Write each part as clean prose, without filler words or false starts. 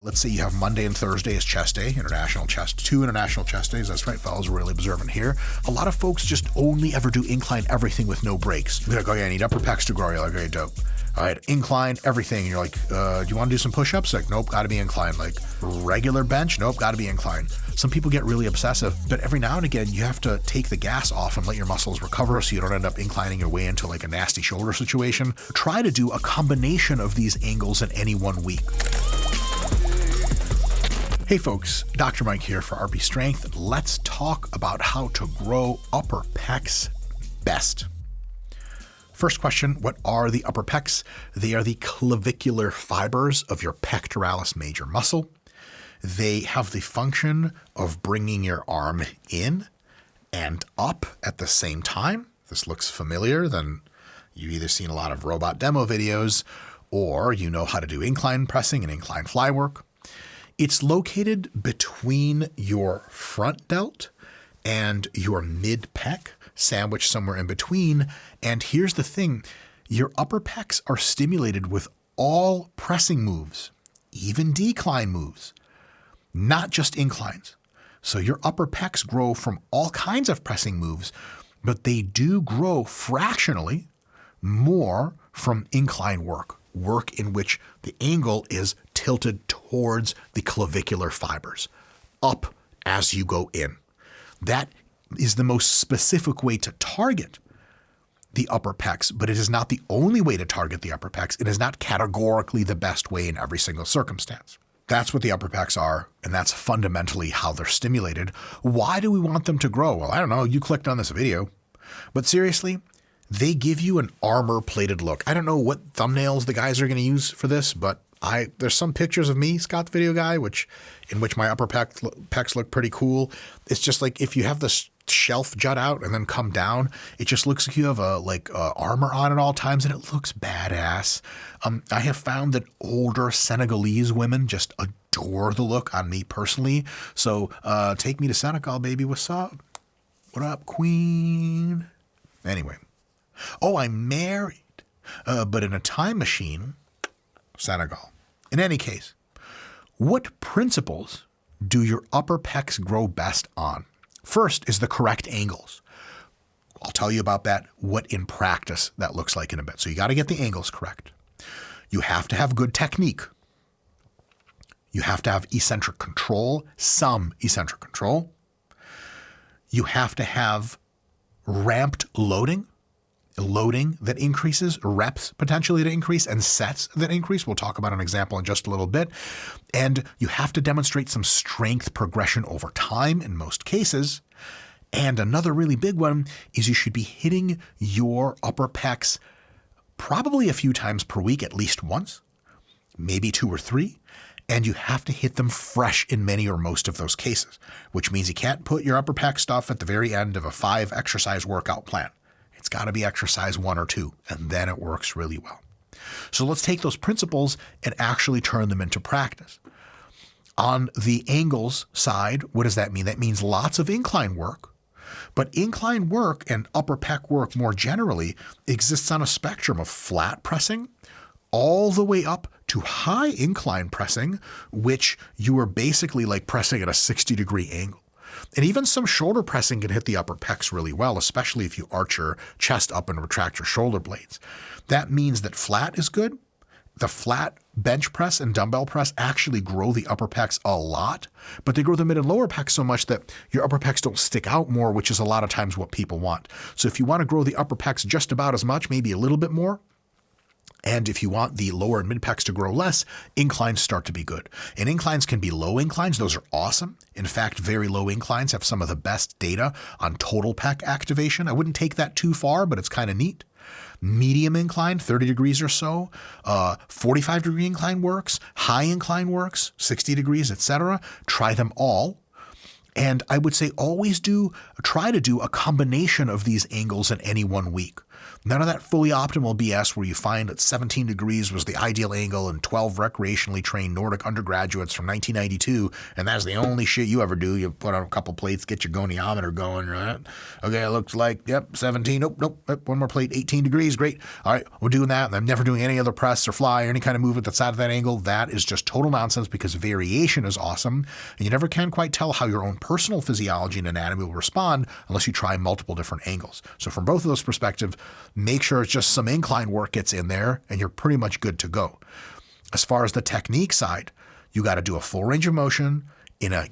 Let's say you have Monday and Thursday as chest day, two international chest days. That's right, fellas, we're really observant here. A lot of folks just only ever do incline everything with no breaks. They're like, okay, I need upper pecs to grow. You're like, okay, dope. All right, incline everything. You're like, do you want to do some push-ups? Like, nope, got to be incline. Like, regular bench? Nope, got to be incline. Some people get really obsessive, but every now and again, you have to take the gas off and let your muscles recover so you don't end up inclining your way into like a nasty shoulder situation. Try to do a combination of these angles in any 1 week. Hey folks, Dr. Mike here for RP Strength. Let's talk about how to grow upper pecs best. First question, what are the upper pecs? They are the clavicular fibers of your pectoralis major muscle. They have the function of bringing your arm in and up at the same time. If this looks familiar, then you've either seen a lot of robot demo videos or you know how to do incline pressing and incline fly work. It's located between your front delt and your mid-pec, sandwiched somewhere in between. And here's the thing, your upper pecs are stimulated with all pressing moves, even decline moves, not just inclines. So your upper pecs grow from all kinds of pressing moves, but they do grow fractionally more from incline work in which the angle is tilted towards the clavicular fibers, up as you go in. That is the most specific way to target the upper pecs, but it is not the only way to target the upper pecs. It is not categorically the best way in every single circumstance. That's what the upper pecs are, and that's fundamentally how they're stimulated. Why do we want them to grow? Well, I don't know. You clicked on this video. But seriously, they give you an armor-plated look. I don't know what thumbnails the guys are going to use for this, but there's some pictures of me, Scott the Video Guy, in which my upper pecs look pretty cool. It's just like if you have this shelf jut out and then come down, it just looks like you have armor on at all times, and it looks badass. I have found that older Senegalese women just adore the look on me personally. So take me to Senegal, baby. What's up? What up, queen? Anyway. Oh, I'm married, but in a time machine, Senegal. In any case, what principles do your upper pecs grow best on? First is the correct angles. I'll tell you about that, what in practice that looks like in a bit. So you got to get the angles correct. You have to have good technique. You have to have eccentric control, some eccentric control. You have to have ramped loading that increases, reps potentially to increase, and sets that increase. We'll talk about an example in just a little bit. And you have to demonstrate some strength progression over time in most cases. And another really big one is you should be hitting your upper pecs probably a few times per week, at least once, maybe 2 or 3. And you have to hit them fresh in many or most of those cases, which means you can't put your upper pec stuff at the very end of a 5 exercise workout plan. It's got to be exercise 1 or 2, and then it works really well. So let's take those principles and actually turn them into practice. On the angles side, what does that mean? That means lots of incline work, but incline work and upper pec work more generally exists on a spectrum of flat pressing all the way up to high incline pressing, which you are basically like pressing at a 60-degree angle. And even some shoulder pressing can hit the upper pecs really well, especially if you arch your chest up and retract your shoulder blades. That means that flat is good. The flat bench press and dumbbell press actually grow the upper pecs a lot, but they grow the mid and lower pecs so much that your upper pecs don't stick out more, which is a lot of times what people want. So if you want to grow the upper pecs just about as much, maybe a little bit more, and if you want the lower and mid pecs to grow less, inclines start to be good. And inclines can be low inclines. Those are awesome. In fact, very low inclines have some of the best data on total pec activation. I wouldn't take that too far, but it's kind of neat. Medium incline, 30 degrees or so. 45-degree incline works. High incline works, 60 degrees, etc. Try them all. And I would say always try to do a combination of these angles in any 1 week. None of that fully optimal BS where you find that 17 degrees was the ideal angle and 12 recreationally trained Nordic undergraduates from 1992, and that's the only shit you ever do. You put on a couple plates, get your goniometer going, right? Okay, it looks like, 17. Nope, one more plate, 18 degrees, great. All right, we're doing that. I'm never doing any other press or fly or any kind of movement that's out of that angle. That is just total nonsense because variation is awesome, and you never can quite tell how your own personal physiology and anatomy will respond unless you try multiple different angles. So from both of those perspectives, make sure it's just some incline work gets in there and you're pretty much good to go. As far as the technique side, you got to do a full range of motion,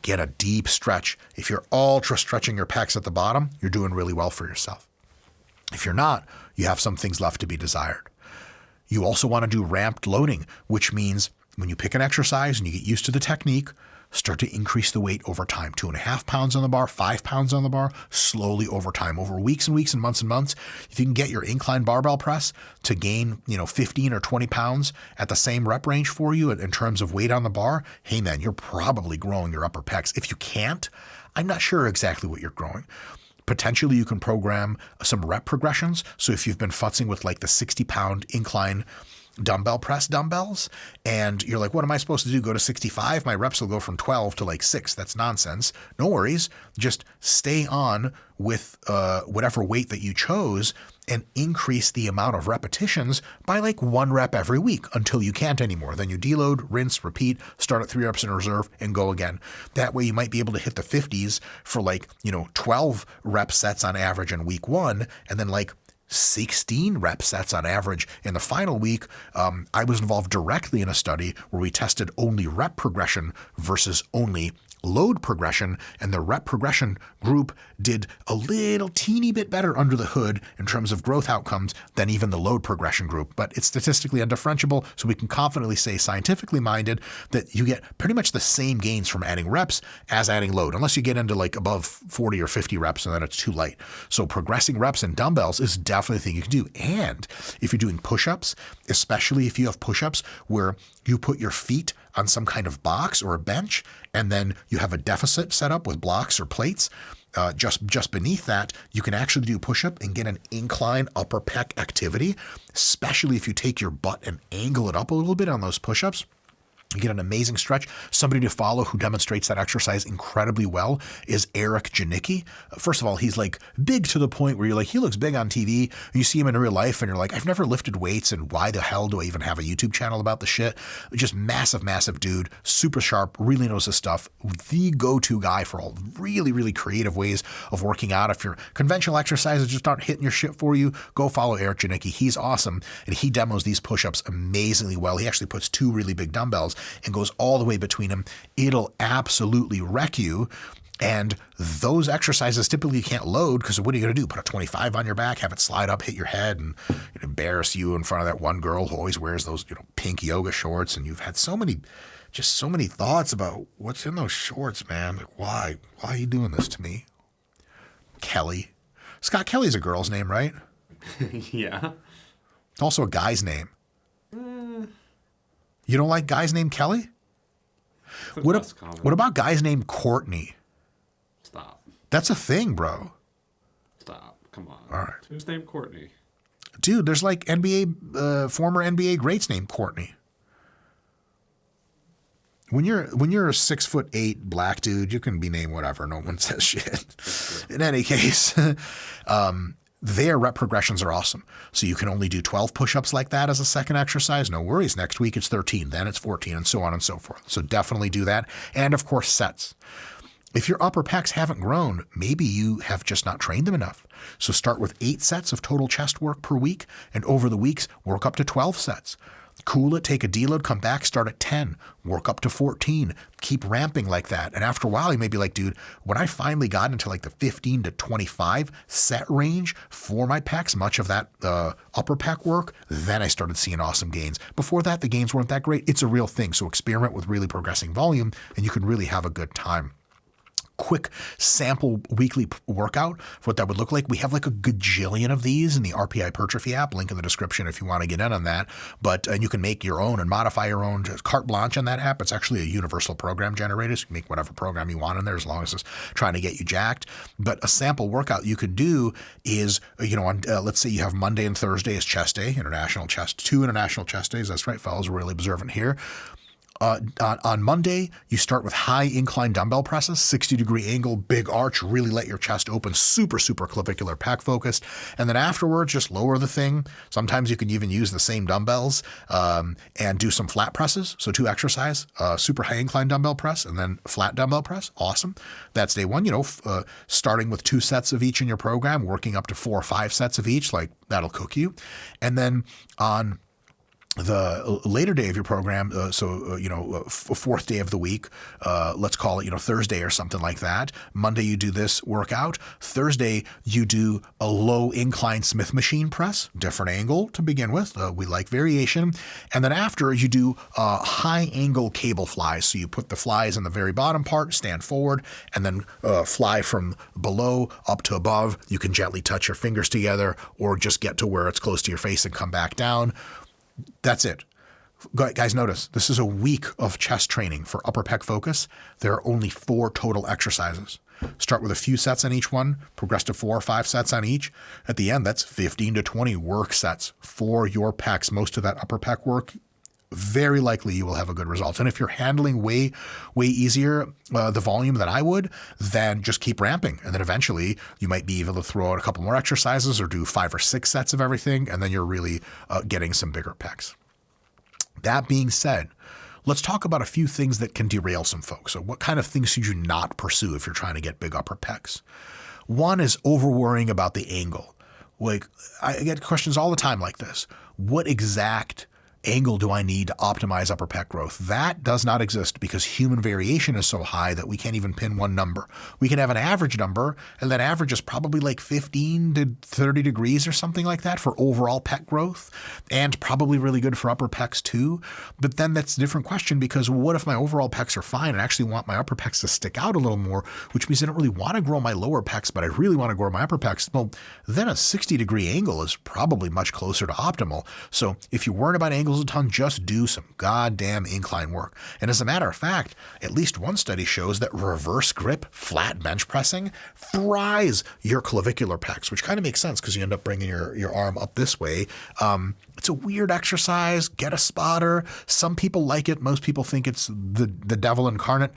get a deep stretch. If you're ultra stretching your pecs at the bottom, you're doing really well for yourself. If you're not, you have some things left to be desired. You also want to do ramped loading, which means when you pick an exercise and you get used to the technique, start to increase the weight over time. 2.5 pounds on the bar, 5 pounds on the bar, slowly over time, over weeks and weeks and months. If you can get your incline barbell press to gain, 15 or 20 pounds at the same rep range for you in terms of weight on the bar, hey man, you're probably growing your upper pecs. If you can't, I'm not sure exactly what you're growing. Potentially, you can program some rep progressions. So if you've been futzing with like the 60-pound incline dumbbell press dumbbells, and you're like, what am I supposed to do? Go to 65? My reps will go from 12 to like 6. That's nonsense. No worries. Just stay on with whatever weight that you chose and increase the amount of repetitions by like 1 rep every week until you can't anymore. Then you deload, rinse, repeat, start at 3 reps in reserve and go again. That way you might be able to hit the 50s for like, 12 rep sets on average in week 1, and then like 16 rep sets on average in the final week. I was involved directly in a study where we tested only rep progression versus only load progression, and the rep progression group did a little teeny bit better under the hood in terms of growth outcomes than even the load progression group. But it's statistically undifferentiable, so we can confidently say, scientifically minded, that you get pretty much the same gains from adding reps as adding load, unless you get into like above 40 or 50 reps and then it's too light. So progressing reps and dumbbells is definitely a thing you can do. And if you're doing push-ups, especially if you have push-ups where you put your feet on some kind of box or a bench, and then you have a deficit set up with blocks or plates, just beneath that, you can actually do push-up and get an incline upper pec activity, especially if you take your butt and angle it up a little bit on those push-ups. You get an amazing stretch. Somebody to follow who demonstrates that exercise incredibly well is Eric Janicki. First of all, he's like big to the point where you're like, he looks big on TV. You see him in real life and you're like, I've never lifted weights, and why the hell do I even have a YouTube channel about the shit? Just massive dude, super sharp, really knows his stuff. The go-to guy for all really, really creative ways of working out. If your conventional exercises just aren't hitting your shit for you, go follow Eric Janicki. He's awesome, and he demos these push-ups amazingly well. He actually puts 2 really big dumbbells and goes all the way between them. It'll absolutely wreck you. And those exercises typically you can't load, because what are you going to do? Put a 25 on your back, have it slide up, hit your head, and embarrass you in front of that one girl who always wears those pink yoga shorts. And you've had so many thoughts about what's in those shorts, man. Like, why are you doing this to me? Kelly. Scott Kelly's a girl's name, right? Yeah. It's also a guy's name. You don't like guys named Kelly? What about guys named Courtney? Stop. That's a thing, bro. Stop. Come on. All right. Who's named Courtney? Dude, there's like former NBA greats named Courtney. When you're a 6'8" black dude, you can be named whatever. No one says shit. In any case, their rep progressions are awesome. So you can only do 12 push-ups like that as a second exercise. No worries. Next week it's 13, then it's 14, and so on and so forth. So definitely do that. And of course, sets. If your upper pecs haven't grown, maybe you have just not trained them enough. So start with 8 sets of total chest work per week, and over the weeks, work up to 12 sets. Cool it, take a deload, come back, start at 10, work up to 14, keep ramping like that. And after a while, you may be like, dude, when I finally got into like the 15 to 25 set range for my pecs, much of that upper pec work, then I started seeing awesome gains. Before that, the gains weren't that great. It's a real thing. So experiment with really progressing volume and you can really have a good time. quick sample weekly workout for what that would look like, we have like a gajillion of these in the RP Hypertrophy app. Link in the description if you want to get in on that. But you can make your own and modify your own. Just carte blanche on that app. It's actually a universal program generator, so you can make whatever program you want in there as long as it's trying to get you jacked. But a sample workout you could do is, let's say you have Monday and Thursday is chest day, two international chest days. That's right, fellas, we're really observant here. On Monday, you start with high incline dumbbell presses, 60-degree angle, big arch, really let your chest open, super, super clavicular pec focused. And then afterwards, just lower the thing. Sometimes you can even use the same dumbbells and do some flat presses. So 2 exercise, super high incline dumbbell press and then flat dumbbell press. Awesome. That's day 1, starting with 2 sets of each in your program, working up to 4 or 5 sets of each, like that'll cook you. And then on the later day of your program, fourth day of the week, let's call it, Thursday or something like that. Monday, you do this workout. Thursday, you do a low incline Smith machine press, different angle to begin with. We like variation. And then after, you do high angle cable flies. So you put the flies in the very bottom part, stand forward, and then fly from below up to above. You can gently touch your fingers together or just get to where it's close to your face and come back down. That's it. Guys, notice this is a week of chest training for upper pec focus. There are only 4 total exercises. Start with a few sets on each one, progress to 4 or 5 sets on each. At the end, that's 15 to 20 work sets for your pecs. Most of that upper pec work, very likely you will have a good result. And if you're handling way easier the volume than I would, then just keep ramping. And then eventually you might be able to throw out a couple more exercises or do 5 or 6 sets of everything. And then you're really getting some bigger pecs. That being said, let's talk about a few things that can derail some folks. So what kind of things should you not pursue if you're trying to get big upper pecs? One is over worrying about the angle. Like, I get questions all the time like this. What exact angle do I need to optimize upper pec growth? That does not exist because human variation is so high that we can't even pin one number. We can have an average number, and that average is probably like 15 to 30 degrees or something like that for overall pec growth, and probably really good for upper pecs too. But then that's a different question because what if my overall pecs are fine and I actually want my upper pecs to stick out a little more, which means I don't really want to grow my lower pecs, but I really want to grow my upper pecs. Well, then a 60-degree angle is probably much closer to optimal. So if you're worried about angles a ton, just do some goddamn incline work. And as a matter of fact, at least one study shows that reverse grip flat bench pressing fries your clavicular pecs, which kind of makes sense because you end up bringing your arm up this way. It's a weird exercise. Get a spotter. Some people like it. Most people think it's the devil incarnate.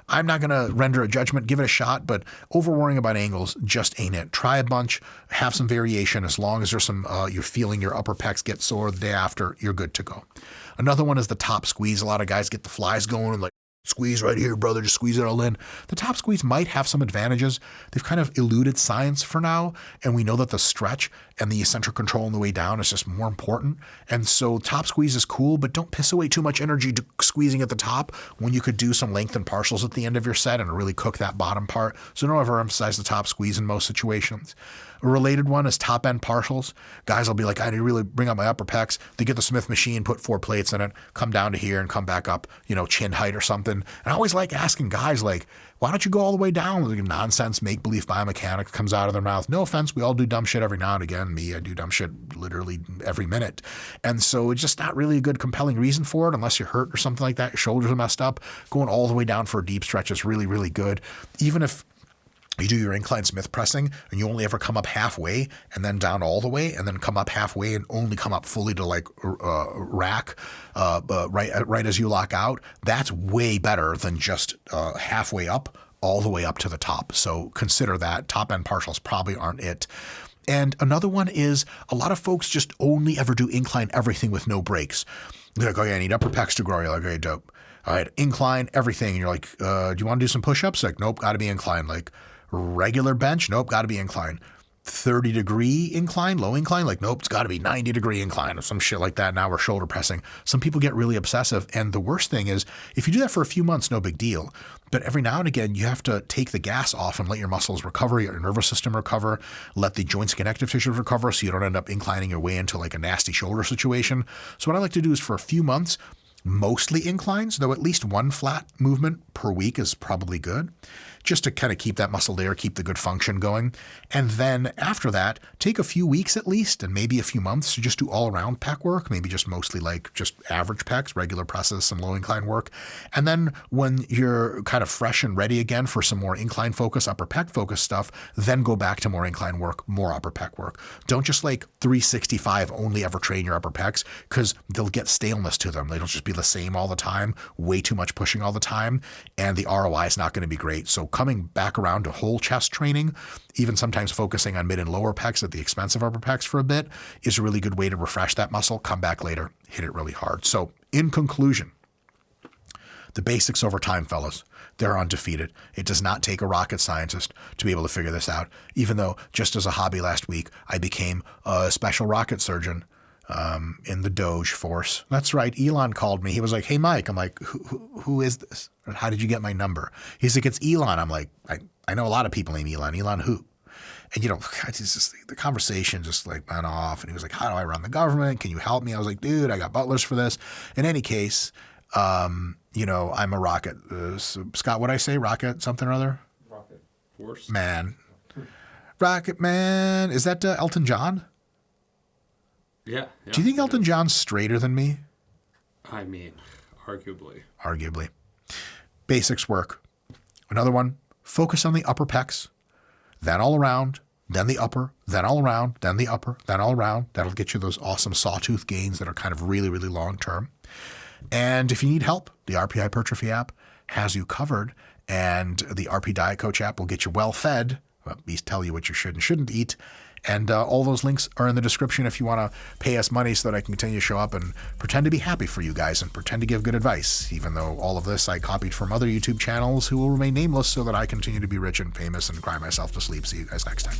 I'm not going to render a judgment. Give it a shot, but over worrying about angles just ain't it. Try a bunch, have some variation. As long as there's some, you're feeling your upper pecs get sore the day after, you're good to go. Another one is the top squeeze. A lot of guys get the flies going and like, squeeze right here, brother, just squeeze it all in. The top squeeze might have some advantages. They've kind of eluded science for now, and we know that the stretch and the eccentric control on the way down is just more important. And so top squeeze is cool, but don't piss away too much energy squeezing at the top when you could do some length and partials at the end of your set and really cook that bottom part. So don't ever emphasize the top squeeze in most situations. A related one is top end partials. Guys will be like, I need to really bring up my upper pecs. They get the Smith machine, put 4 plates in it, come down to here and come back up, chin height or something. And I always like asking guys like, why don't you go all the way down? Like nonsense, make-believe biomechanics comes out of their mouth. No offense, we all do dumb shit every now and again. I do dumb shit literally every minute. And so it's just not really a good compelling reason for it unless you're hurt or something like that. Your shoulders are messed up. Going all the way down for a deep stretch is really, really good. Even if you do your incline Smith pressing and you only ever come up halfway and then down all the way and then come up halfway and only come up fully to like rack right as you lock out, that's way better than just halfway up all the way up to the top. So consider that. Top end partials probably aren't it. And another one is a lot of folks just only ever do incline everything with no breaks. They're like, oh yeah, I need upper pecs to grow. You're like, okay, dope. All right, incline everything. And you're like, do you want to do some push-ups? Like, nope, got to be incline. Like, regular bench? Nope, got to be incline. 30-degree incline, low incline? Like, nope, it's got to be 90-degree incline or some shit like that. Now we're shoulder pressing. Some people get really obsessive. And the worst thing is, if you do that for a few months, no big deal. But every now and again, you have to take the gas off and let your muscles recover, your nervous system recover, let the joints and connective tissues recover so you don't end up inclining your way into like a nasty shoulder situation. So what I like to do is for a few months, mostly inclines, though at least one flat movement per week is probably good, just to kind of keep that muscle there, keep the good function going. And then after that, take a few weeks at least, and maybe a few months to just do all around pec work, maybe just mostly like just average pecs, regular presses, some low incline work. And then when you're kind of fresh and ready again for some more incline focus, upper pec focus stuff, then go back to more incline work, more upper pec work. Don't just like 365 only ever train your upper pecs, because they'll get staleness to them. They don't just be the same all the time, way too much pushing all the time, and the ROI is not going to be great. So coming back around to whole chest training, even sometimes focusing on mid and lower pecs at the expense of upper pecs for a bit, is a really good way to refresh that muscle, come back later, hit it really hard. So in conclusion, the basics over time, fellas, they're undefeated. It does not take a rocket scientist to be able to figure this out, even though just as a hobby last week, I became a special rocket surgeon in the Doge force. That's right. Elon called me. He was like, "Hey, Mike." I'm like, who is this? How did you get my number? He's like, "It's Elon." I'm like, I know a lot of people named Elon. Elon who? And, it's just, the conversation just like went off. And he was like, "How do I run the government? Can you help me?" I was like, "Dude, I got butlers for this." In any case, I'm a rocket. Scott, what'd I say? Rocket something or other? Rocket Force. Man. Rocket Man. Is that Elton John? Yeah. Do you think Elton John's straighter than me? I mean, arguably. Arguably. Basics work. Another one, focus on the upper pecs, then all around, then the upper, then all around, then the upper, then all around. That'll get you those awesome sawtooth gains that are kind of really, really long term. And if you need help, the RP Hypertrophy app has you covered, and the RP Diet Coach app will get you well fed, at least tell you what you should and shouldn't eat. And all those links are in the description if you want to pay us money so that I can continue to show up and pretend to be happy for you guys and pretend to give good advice, even though all of this I copied from other YouTube channels who will remain nameless so that I continue to be rich and famous and cry myself to sleep. See you guys next time.